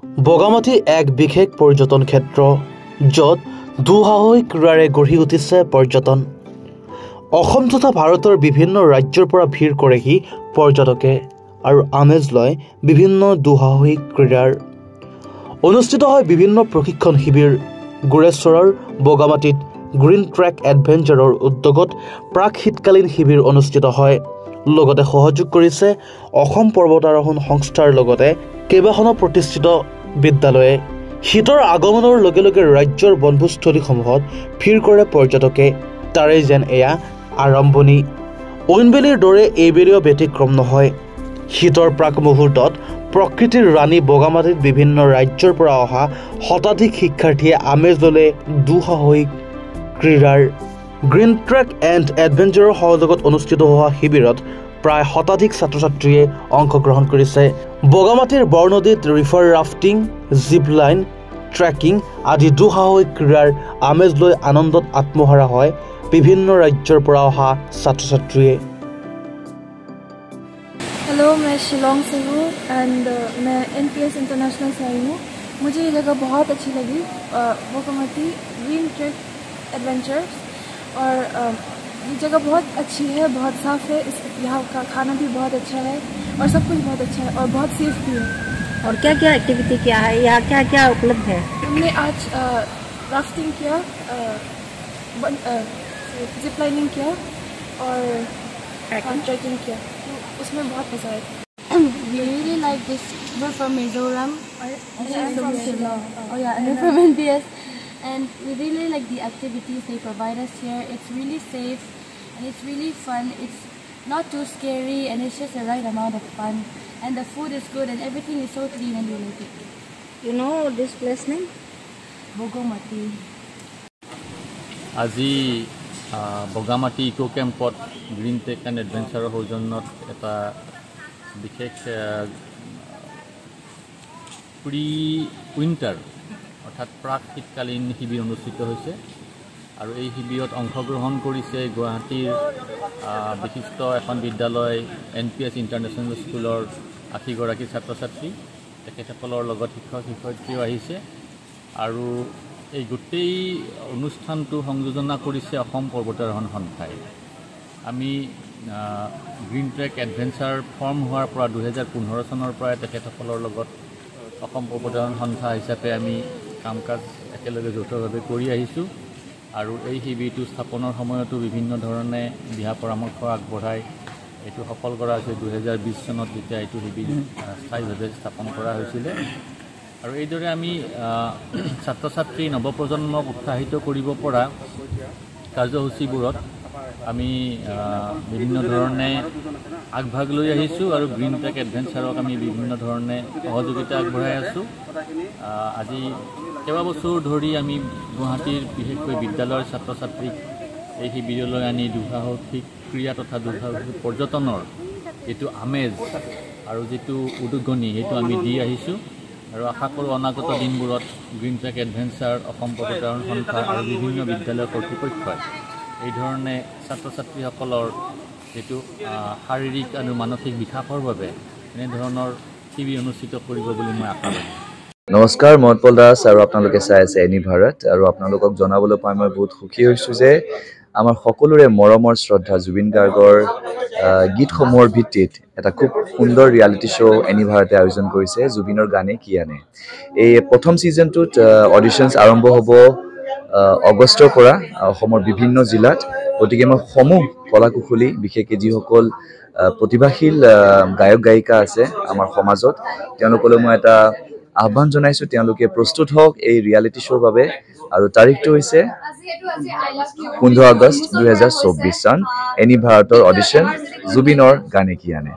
বগামাটি এক বিশেষ পৰ্যটন ক্ষেত্ৰ, য'ত দুঃসাহসিক ক্ৰীড়াৰে গঢ়ি উঠিছে পৰ্যটন। অসম তথা ভাৰতৰ বিভিন্ন ৰাজ্যৰ পৰা ভিৰ কৰেহি পৰ্যটকে আৰু আমেজ লয় বিভিন্ন দুঃসাহসিক ক্ৰীড়াৰ। অনুষ্ঠিত হয় বিভিন্ন প্ৰশিক্ষণ শিবিৰ। গোৰেশ্বৰৰ বগামাটিত গ্ৰীণ ট্ৰেক এডভেঞ্চাৰৰ উদ্যোগত প্ৰাক শীতকালীন শিবিৰ অনুষ্ঠিত হয়। লগতে সহযোগ কৰিছে অসম পৰ্বতাৰোহণ সংস্থাৰ লগতে কেইবাখনো প্ৰতিষ্ঠিত বিদ্যালয়ে। শীতৰ আগমনৰ লগে লগে ৰাজ্যৰ বনভোজস্থলীসমূহত ভিৰ কৰে পৰ্যটকে। তাৰে যেন এয়া আৰম্ভণি। ঐনবেলিৰ দৰে এইবেলিও ব্যতিক্ৰম নহয়। শীতৰ প্ৰাক মুহূৰ্তত প্ৰকৃতিৰ ৰাণী বগামাটিত বিভিন্ন ৰাজ্যৰ পৰা অহা শতাধিক শিক্ষাৰ্থীয়ে আমেজ ল'লে দুঃসাহসিক ক্ৰীড়াৰ। গ্ৰীণ ট্ৰেক এণ্ড এডভেঞ্চাৰৰ সহযোগত অনুষ্ঠিত হোৱা শিবিৰত প্ৰায় শতাধিক ছাত্ৰ ছাত্ৰীয়ে অংশগ্ৰহণ কৰিছে। বগামাটিৰ বৰনদীত river rafting, zip line, trekking আদি দুঃসাহসিক ক্ৰীড়াৰ আমেজ লৈ আনন্দত আত্মহাৰা হয় বিভিন্ন ৰাজ্যৰ পৰা অহা ছাত্ৰ ছাত্ৰীয়ে। हेलो, मैं शिलोंग से हूँ एंड मैं NPS इंटरनेशनल से आई हूँ। मुझे ये जगह बहुत अच्छी लगी, बगामाटी ग्रीन ट्रेक एडवेंचर्स। और ये जगह बहुत अच्छी है, बहुत साफ़ है, यहाँ का खाना भी बहुत अच्छा है और सब कुछ बहुत अच्छा है और बहुत सेफ भी है। और क्या क्या एक्टिविटी किया है, यहाँ क्या क्या उपलब्ध है? हमने आज राफ्टिंग किया, जिप लाइनिंग किया और ट्रैकिंग किया, तो उसमें बहुत मज़ा आया। We really like this. We're from Mizoram. I'm from Shillong. Oh yeah, and I'm from NPS. And we really like the activities they provide us here. It's really safe and it's really fun. It's not too scary and it's just the right amount of fun. And the food is good and everything is so clean and related. You know this place name? Bogomati. আজি Bogamati eco কেম্পত green track and এডভেঞ্চাৰৰ সৌজন্যত এটা বিশেষ pre winter অৰ্থাৎ প্ৰাক শীতকালীন শিবিৰ অনুষ্ঠিত হৈছে। আৰু এই শিবিৰত অংশগ্ৰহণ কৰিছে গুৱাহাটীৰ বিশিষ্ট এখন বিদ্যালয় NPS ইণ্টাৰনেশ্যনেল স্কুলৰ 80গৰাকী ছাত্ৰ ছাত্ৰী। তেখেতসকলৰ লগত শিক্ষক শিক্ষয়িত্ৰীও আহিছে আৰু এই গোটেই অনুষ্ঠানটো সংযোজনা কৰিছে অসম পৰ্বতাৰোহণ সন্থাই। আমি গ্ৰীণ ট্ৰেক এডভেঞ্চাৰ ফৰ্ম হোৱাৰ পৰা 2015 চনৰ পৰাই তেখেতসকলৰ লগত অসম পৰ্বতাৰোহণ সন্থা হিচাপে আমি কাম কাজ একেলগে যৌথভাৱে কৰি আহিছোঁ। আৰু এই শিবিৰটো স্থাপনৰ সময়তো বিভিন্ন ধৰণে দিহা পৰামৰ্শ আগবঢ়াই এইটো সফল কৰা হৈছে। 2020 চনত যেতিয়া এইটো শিবিৰ স্থায়ীভাৱে স্থাপন কৰা হৈছিলে। আৰু এইদৰে আমি ছাত্ৰ ছাত্ৰী নৱপ্ৰজন্মক উৎসাহিত কৰিব পৰা কাৰ্যসূচীবোৰত আমি বিভিন্ন ধৰণে আগভাগ লৈ আহিছোঁ আৰু গ্ৰীণ ট্ৰেক এডভেঞ্চাৰক আমি বিভিন্ন ধৰণে সহযোগিতা আগবঢ়াই আছোঁ। আজি কেইবাবছৰ ধৰি আমি গুৱাহাটীৰ বিশেষকৈ বিদ্যালয়ৰ ছাত্ৰ ছাত্ৰীক এই শিবিৰলৈ আনি দুঃসাহসিক ক্ৰীড়া তথা দুঃসাহসিক পৰ্যটনৰ যিটো আমেজ আৰু যিটো উদগনি সেইটো আমি দি আহিছোঁ। আৰু আশা কৰোঁ অনাগত দিনবোৰত গ্ৰীণ ট্ৰেক এডভেঞ্চাৰ, অসম পৰ্বতাৰোহণ সন্থা আৰু বিভিন্ন বিদ্যালয়ৰ কৰ্তৃপক্ষই এই ধৰণে ছাত্ৰ ছাত্ৰীসকলৰ যিটো শাৰীৰিক আৰু মানসিক বিকাশৰ বাবে এনেধৰণৰ শিবিৰ অনুষ্ঠিত কৰিব বুলি মই আশা কৰোঁ। নমস্কাৰ, মই উৎপল দাস আৰু আপোনালোকে চাই আছে এনি ভাৰত। আৰু আপোনালোকক জনাবলৈ পাই মই বহুত সুখী হৈছোঁ যে আমাৰ সকলোৰে মৰমৰ শ্ৰদ্ধা জুবিন গাৰ্গৰ গীতসমূহৰ ভিত্তিত এটা খুব সুন্দৰ ৰিয়েলিটি শ্ব' এনি ভাৰতে আয়োজন কৰিছে, জুবিনৰ গানে কি আনে। এই প্ৰথম ছিজনটোত অডিশ্যনছ আৰম্ভ হ'ব আগষ্টৰ পৰা অসমৰ বিভিন্ন জিলাত। গতিকে মই সমূহ কলাকুশলী বিশেষকৈ যিসকল প্ৰতিভাশীল গায়ক গায়িকা আছে আমাৰ সমাজত, তেওঁলোকলৈ মই এটা আহ্বান জনাইছোঁ, তেওঁলোকে প্ৰস্তুত হওক এই ৰিয়েলিটি শ্ব'ৰ বাবে। আৰু তাৰিখটো হৈছে 15 আগষ্ট 2024 চন। এনি ভাৰতৰ অডিশ্যন জুবিনৰ গানে কি আনে।